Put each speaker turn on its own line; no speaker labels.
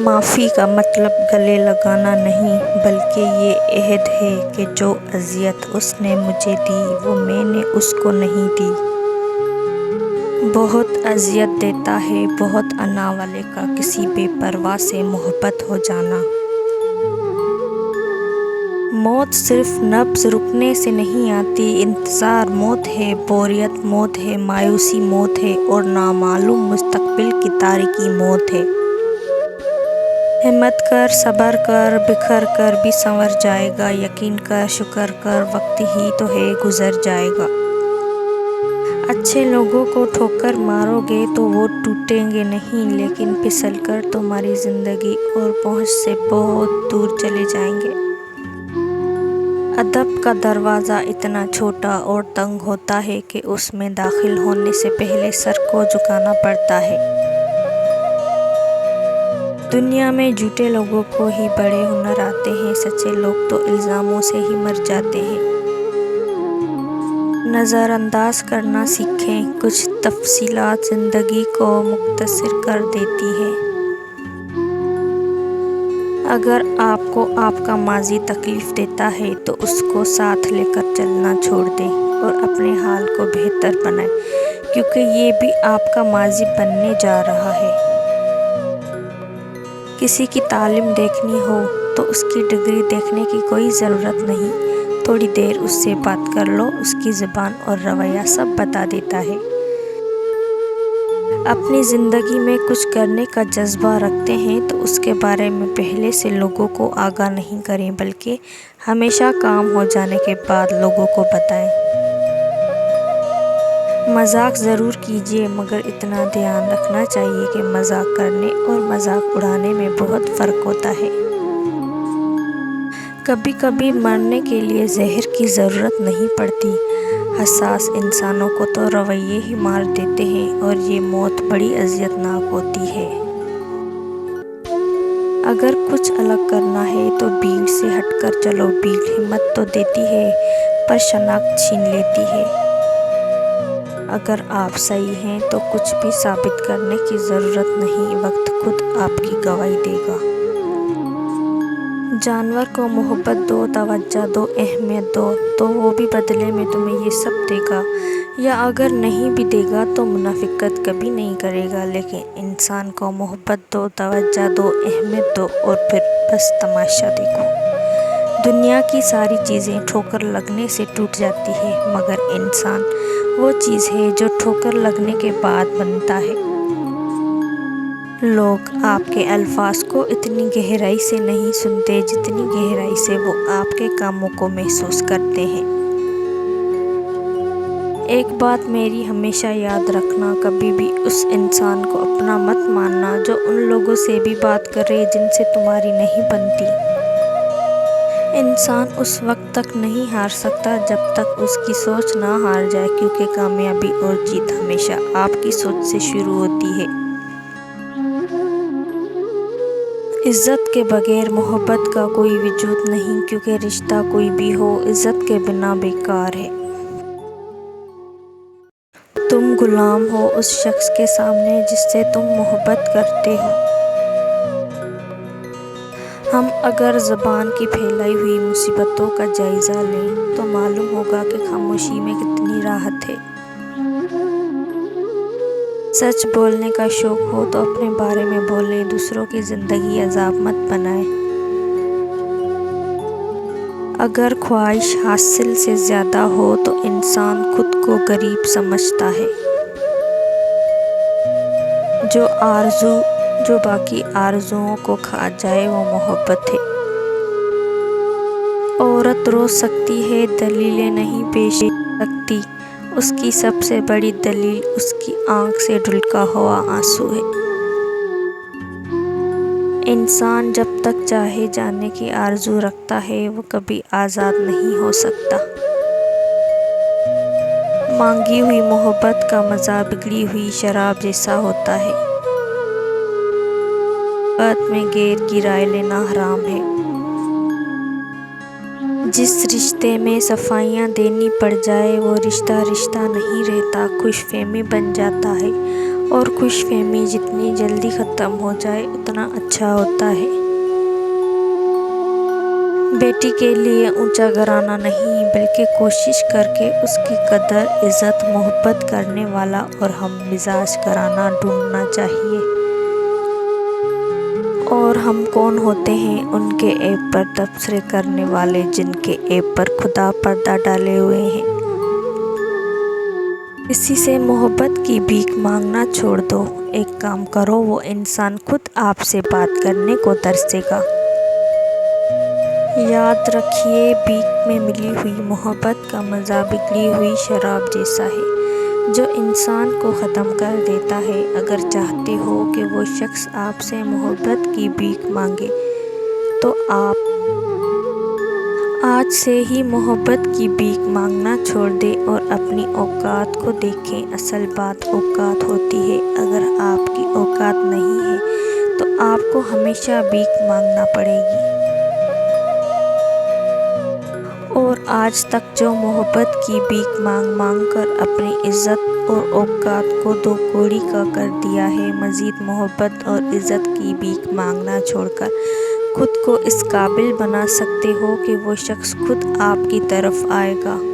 معافی کا مطلب گلے لگانا نہیں، بلکہ یہ عہد ہے کہ جو اذیت اس نے مجھے دی وہ میں نے اس کو نہیں دی۔ بہت اذیت دیتا ہے بہت انا والے کا کسی بے پرواہ سے محبت ہو جانا۔ موت صرف نبض رکنے سے نہیں آتی، انتظار موت ہے، بوریت موت ہے، مایوسی موت ہے اور نامعلوم مستقبل کی تاریکی موت ہے۔ ہمت کر، صبر کر، بکھر کر بھی سنور جائے گا، یقین کر، شکر کر، وقت ہی تو ہے گزر جائے گا۔ اچھے لوگوں کو ٹھوکر مارو گے تو وہ ٹوٹیں گے نہیں، لیکن پھسل کر تمہاری زندگی اور پہنچ سے بہت دور چلے جائیں گے۔ ادب کا دروازہ اتنا چھوٹا اور تنگ ہوتا ہے کہ اس میں داخل ہونے سے پہلے سر کو جھکانا پڑتا ہے۔ دنیا میں جھوٹے لوگوں کو ہی بڑے ہنر آتے ہیں، سچے لوگ تو الزاموں سے ہی مر جاتے ہیں۔ نظر انداز کرنا سیکھیں، کچھ تفصیلات زندگی کو مختصر کر دیتی ہیں۔ اگر آپ کو آپ کا ماضی تکلیف دیتا ہے تو اس کو ساتھ لے کر چلنا چھوڑ دیں اور اپنے حال کو بہتر بنائیں، کیونکہ یہ بھی آپ کا ماضی بننے جا رہا ہے۔ کسی کی تعلیم دیکھنی ہو تو اس کی ڈگری دیکھنے کی کوئی ضرورت نہیں، تھوڑی دیر اس سے بات کر لو، اس کی زبان اور رویہ سب بتا دیتا ہے۔ اپنی زندگی میں کچھ کرنے کا جذبہ رکھتے ہیں تو اس کے بارے میں پہلے سے لوگوں کو آگاہ نہیں کریں، بلکہ ہمیشہ کام ہو جانے کے بعد لوگوں کو بتائیں۔ مذاق ضرور کیجیے، مگر اتنا دھیان رکھنا چاہیے کہ مذاق کرنے اور مذاق اڑانے میں بہت فرق ہوتا ہے۔ کبھی کبھی مرنے کے لیے زہر کی ضرورت نہیں پڑتی، حساس انسانوں کو تو رویے ہی مار دیتے ہیں اور یہ موت بڑی اذیت ناک ہوتی ہے۔ اگر کچھ الگ کرنا ہے تو بھیڑ سے ہٹ کر چلو، بھیڑ ہمت تو دیتی ہے پر شناخت چھین لیتی ہے۔ اگر آپ صحیح ہیں تو کچھ بھی ثابت کرنے کی ضرورت نہیں، وقت خود آپ کی گواہی دے گا۔ جانور کو محبت دو، توجہ دو، اہمیت دو تو وہ بھی بدلے میں تمہیں یہ سب دے گا، یا اگر نہیں بھی دے گا تو منافقت کبھی نہیں کرے گا۔ لیکن انسان کو محبت دو، توجہ دو، اہمیت دو اور پھر بس تماشا دیکھو۔ دنیا کی ساری چیزیں ٹھوکر لگنے سے ٹوٹ جاتی ہیں، مگر انسان وہ چیز ہے جو ٹھوکر لگنے کے بعد بنتا ہے۔ لوگ آپ کے الفاظ کو اتنی گہرائی سے نہیں سنتے جتنی گہرائی سے وہ آپ کے کاموں کو محسوس کرتے ہیں۔ ایک بات میری ہمیشہ یاد رکھنا، کبھی بھی اس انسان کو اپنا مت ماننا جو ان لوگوں سے بھی بات کرے جن سے تمہاری نہیں بنتی۔ انسان اس وقت تک نہیں ہار سکتا جب تک اس کی سوچ نہ ہار جائے، کیونکہ کامیابی اور جیت ہمیشہ آپ کی سوچ سے شروع ہوتی ہے۔ عزت کے بغیر محبت کا کوئی وجود نہیں، کیونکہ رشتہ کوئی بھی ہو عزت کے بنا بیکار ہے۔ تم غلام ہو اس شخص کے سامنے جس سے تم محبت کرتے ہو۔ ہم اگر زبان کی پھیلائی ہوئی مصیبتوں کا جائزہ لیں تو معلوم ہوگا کہ خاموشی میں کتنی راحت ہے۔ سچ بولنے کا شوق ہو تو اپنے بارے میں بولیں، دوسروں کی زندگی عذاب مت بنائیں۔ اگر خواہش حاصل سے زیادہ ہو تو انسان خود کو غریب سمجھتا ہے۔ جو باقی آرزوؤں کو کھا جائے وہ محبت ہے۔ عورت رو سکتی ہے، دلیلیں نہیں پیش کر سکتی، اس کی سب سے بڑی دلیل اس کی آنکھ سے ڈھلکا ہوا آنسو ہے۔ انسان جب تک چاہے جانے کی آرزو رکھتا ہے وہ کبھی آزاد نہیں ہو سکتا۔ مانگی ہوئی محبت کا مزہ بگڑی ہوئی شراب جیسا ہوتا ہے۔ بات میں غیر کی رائے لینا حرام ہے۔ جس رشتے میں صفائیاں دینی پڑ جائے وہ رشتہ رشتہ نہیں رہتا، خوش فہمی بن جاتا ہے اور خوش فہمی جتنی جلدی ختم ہو جائے اتنا اچھا ہوتا ہے۔ بیٹی کے لیے اونچا گھرانہ نہیں بلکہ کوشش کر کے اس کی قدر عزت محبت کرنے والا اور ہم مزاج گھرانہ ڈھونڈنا چاہیے۔ اور ہم کون ہوتے ہیں ان کے عیب پر تبصرے کرنے والے جن کے عیب پر خدا پردہ ڈالے ہوئے ہیں۔ کسی سے محبت کی بھیک مانگنا چھوڑ دو، ایک کام کرو وہ انسان خود آپ سے بات کرنے کو ترسے گا۔ یاد رکھیے بھیک میں ملی ہوئی محبت کا مزہ بگڑی ہوئی شراب جیسا ہے جو انسان کو ختم کر دیتا ہے۔ اگر چاہتے ہو کہ وہ شخص آپ سے محبت کی بھیک مانگے تو آپ آج سے ہی محبت کی بھیک مانگنا چھوڑ دیں اور اپنی اوقات کو دیکھیں۔ اصل بات اوقات ہوتی ہے، اگر آپ کی اوقات نہیں ہے تو آپ کو ہمیشہ بھیک مانگنا پڑے گی۔ اور آج تک جو محبت کی بھیک مانگ مانگ کر اپنی عزت اور اوقات کو دو کوڑی کا کر دیا ہے، مزید محبت اور عزت کی بھیک مانگنا چھوڑ کر خود کو اس قابل بنا سکتے ہو کہ وہ شخص خود آپ کی طرف آئے گا۔